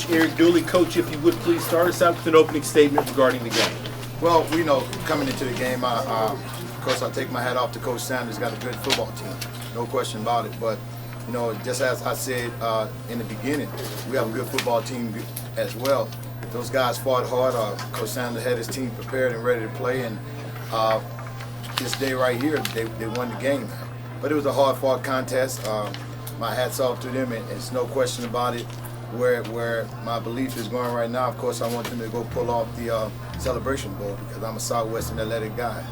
Coach Eric Dooley. Coach, if you would please start us out with an opening statement regarding the game. Well, we know coming into the game, of course, I take my hat off to Coach Sanders. Got a good football team, no question about it. But you know, just as I said in the beginning, we have a good football team as well. Those guys fought hard. Coach Sanders had his team prepared and ready to play, and this day right here, they won the game. But it was a hard-fought contest. My hat's off to them, and it's no question about it. Where my belief is going right now, of course, I want them to go pull off the Celebration Bowl because I'm a Southwestern athletic guy.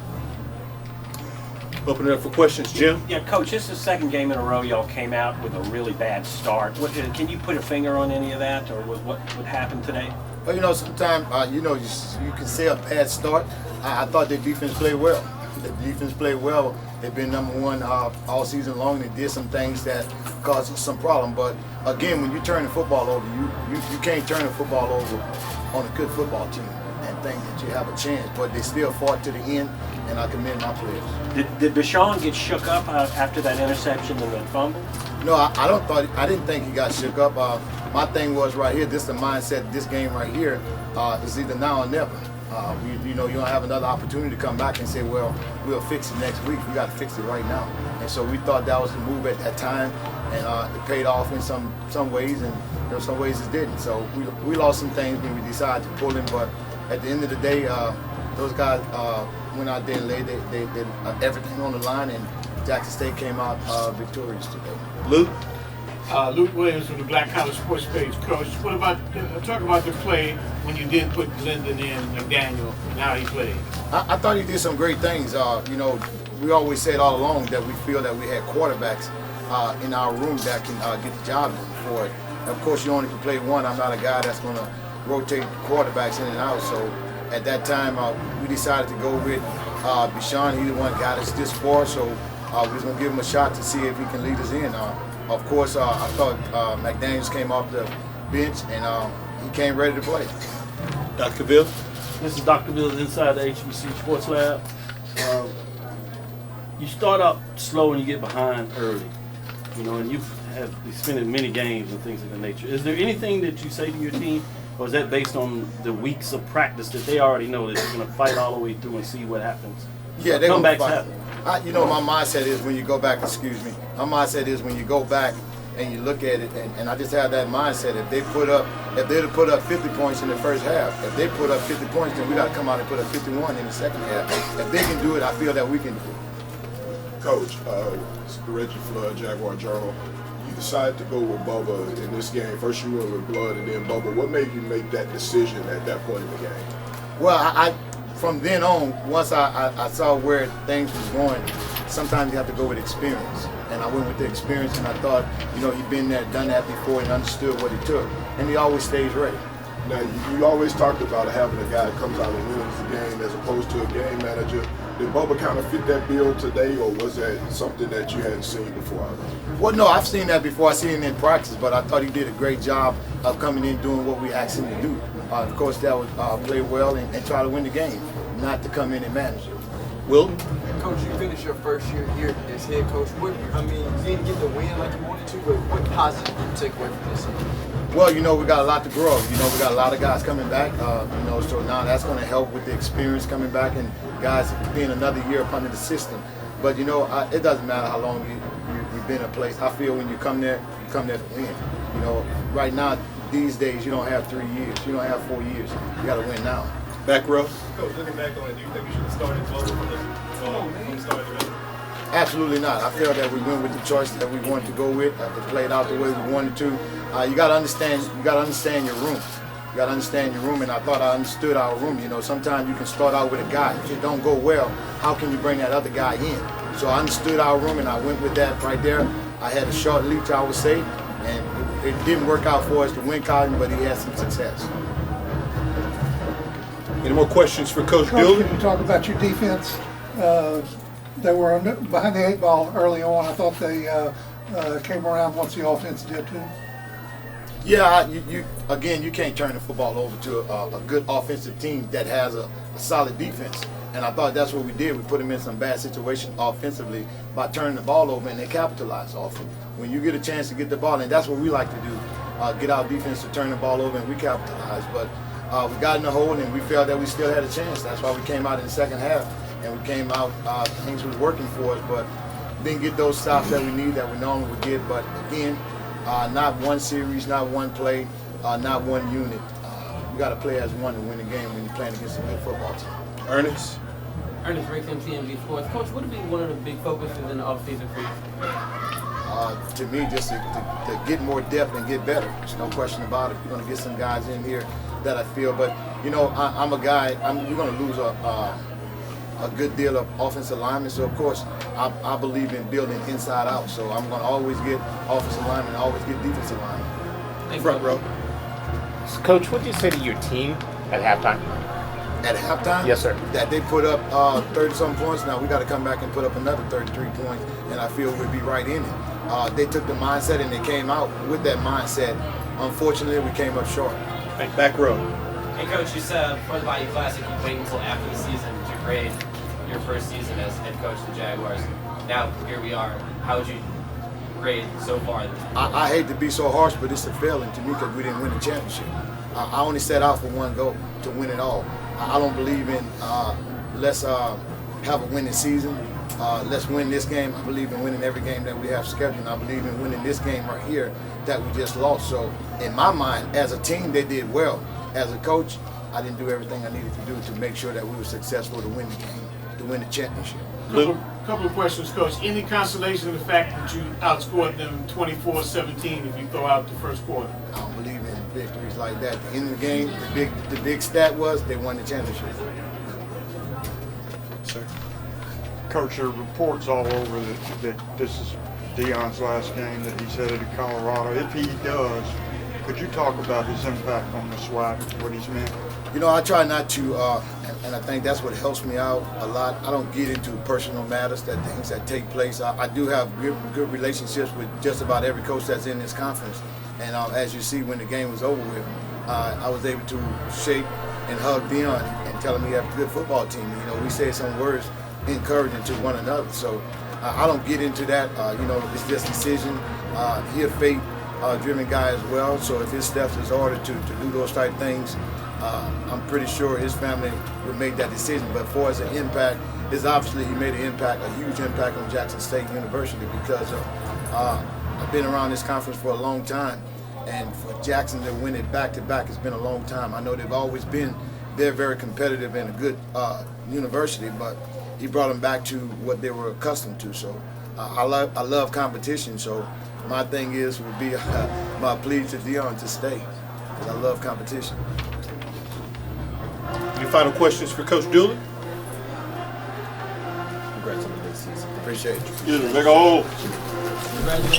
Open it up for questions, Jim. Yeah, Coach, this is the second game in a row y'all came out with a really bad start. Can you put a finger on any of that, or what happened today? Well, you know, sometimes, you can say a bad start. I thought their defense played well. The defense played well. They've been number one all season long. They did some things that caused us some problem. But again, when you turn the football over, you can't turn the football over on a good football team and think that you have a chance. But they still fought to the end, and I commend my players. Did Deshaun get shook up after that interception and that fumble? No, I didn't think he got shook up. My thing was right here. This is the mindset. This game right here is either now or never. You don't have another opportunity to come back and say, well, we'll fix it next week. We got to fix it right now. And so we thought that was the move at that time, and it paid off in some ways, and some ways it didn't. So we lost some things when we decided to pull him, but at the end of the day, those guys went out there and laid everything on the line, and Jackson State came out victorious today. Luke? Luke Williams from the Black Collar Sports Page. Coach, what about talk about the play when you did put Linden in McDaniel and how he played? I thought he did some great things. We always said all along that we feel that we had quarterbacks in our room that can get the job done for it. Of course, you only can play one. I'm not a guy that's going to rotate quarterbacks in and out. So at that time, we decided to go with Deshaun. He's the one got us this far, so we was going to give him a shot to see if he can lead us in. Of course, I thought McDaniels came off the bench, and he came ready to play. Dr. Bill? This is Dr. Bill inside the HBC Sports Lab. You start out slow and you get behind early, and you have spent many games and things of that nature. Is there anything that you say to your team, or is that based on the weeks of practice that they already know that you're going to fight all the way through and see what happens? Yeah, they're comebacks fight. happen. My mindset is when you go back, my mindset is when you go back and you look at it, and I just have that mindset. If they'd have put up 50 points in the first half, if they put up 50 points, then we got to come out and put up 51 in the second half. If they can do it, I feel that we can do it. Coach, Reggie Flood, Jaguar Journal. You decided to go with Bubba in this game. First you went with Blood and then Bubba. What made you make that decision at that point in the game? Well, from then on, once I saw where things was going, sometimes you have to go with experience. And I went with the experience, and I thought, he'd been there, done that before, and understood what it took. And he always stays ready. Now, you always talked about having a guy that comes out and wins the game as opposed to a game manager. Did Bubba kind of fit that bill today, or was that something that you hadn't seen before? Well, no, I've seen that before. I've seen him in practice, but I thought he did a great job of coming in doing what we asked him to do. Of course, that was play well and try to win the game, not to come in and manage it. Wilton? Coach, you finished your first year here as head coach. You didn't get the win like you wanted to, but what positive did you take away from this? Well, we got a lot to grow. We got a lot of guys coming back. So now that's going to help with the experience coming back and guys being another year up under the system. But it doesn't matter how long you've been in a place. I feel when you come there to win. Right now, these days, you don't have 3 years. You don't have 4 years. You got to win now. Back row? Coach, looking back on it, do you think we should have started Bubba from the start of the game? Absolutely not. I feel that we went with the choice that we wanted to go with. It played out the way we wanted to. You got to understand. You got to understand your room. You got to understand your room, and I thought I understood our room. Sometimes you can start out with a guy. If it don't go well, how can you bring that other guy in? So I understood our room, and I went with that right there. I had a short leash, I would say, and it didn't work out for us to win Cotton, but he had some success. Any more questions for Coach Coach, Dooley? can you talk about your defense? They were behind the 8 ball early on. I thought they came around once the offense did too. Yeah, you can't turn the football over to a good offensive team that has a solid defense. And I thought that's what we did. We put them in some bad situations offensively by turning the ball over, and they capitalized off it. When you get a chance to get the ball, and that's what we like to do. get our defense to turn the ball over, and we capitalized. But we got in the hole, and we felt that we still had a chance. That's why we came out in the second half, and we came out, things was working for us, but didn't get those stops that we need, that we normally would get. But again, not one series, not one play, not one unit. You got to play as one to win the game when you're playing against a good football team. Ernest? Ernest Riggs, MTMV Sports. Coach, what would be one of the big focuses in the offseason for you? To me, just to get more depth and get better. There's no question about it. We're going to get some guys in here that I feel, but you know, I'm a guy. We're going to lose a good deal of offensive linemen. So of course, I believe in building inside out. So I'm going to always get offensive linemen, and always get defensive linemen. Front row. Coach, what did you say to your team at halftime? At halftime? Yes, sir. That they put up 30-some points. Now we got to come back and put up another 33 points, and I feel we'll be right in it. They took the mindset and they came out with that mindset. Unfortunately, we came up short. Back row. Hey, Coach, you said for the Bayou Classic, you wait until after the season to grade your first season as head coach of the Jaguars. Now, here we are. How would you grade so far? I hate to be so harsh, but it's a failing to me because we didn't win the championship. I only set out for one goal, to win it all. I don't believe in let's have a winning season. Let's win this game. I believe in winning every game that we have scheduled. I believe in winning this game right here that we just lost. So in my mind, as a team, they did well. As a coach, I didn't do everything I needed to do to make sure that we were successful to win the game, to win the championship. Couple of questions, Coach. Any consolation in the fact that you outscored them 24-17 if you throw out the first quarter? I don't believe in victories like that. At the end of the game, the big stat was they won the championship. Sir. Coach, there are reports all over that this is Deion's last game that he's headed to Colorado. If he does, could you talk about his impact on the SWAC, what he's meant? You know, I try not to, and I think that's what helps me out a lot. I don't get into personal matters, things that take place. I do have good relationships with just about every coach that's in this conference. And as you see, when the game was over with, I was able to shake and hug Deion and tell him he had a good football team. You know, we said some words encouraging to one another. So I don't get into that. You know, it's just decision. He's a faith-driven guy as well. So if his steps is ordered to do those type things, I'm pretty sure his family would make that decision. But for as an impact, is obviously he made an impact, a huge impact on Jackson State University because of, I've been around this conference for a long time, and for Jackson to win it back-to-back has been a long time. I know they've always been very competitive and a good university, but he brought them back to what they were accustomed to. So I love competition. So my thing would be my plea to Deion to stay, because I love competition. Any final questions for Coach Dooley? Congrats on the good season. Appreciate you. Big ol'. Congratulations.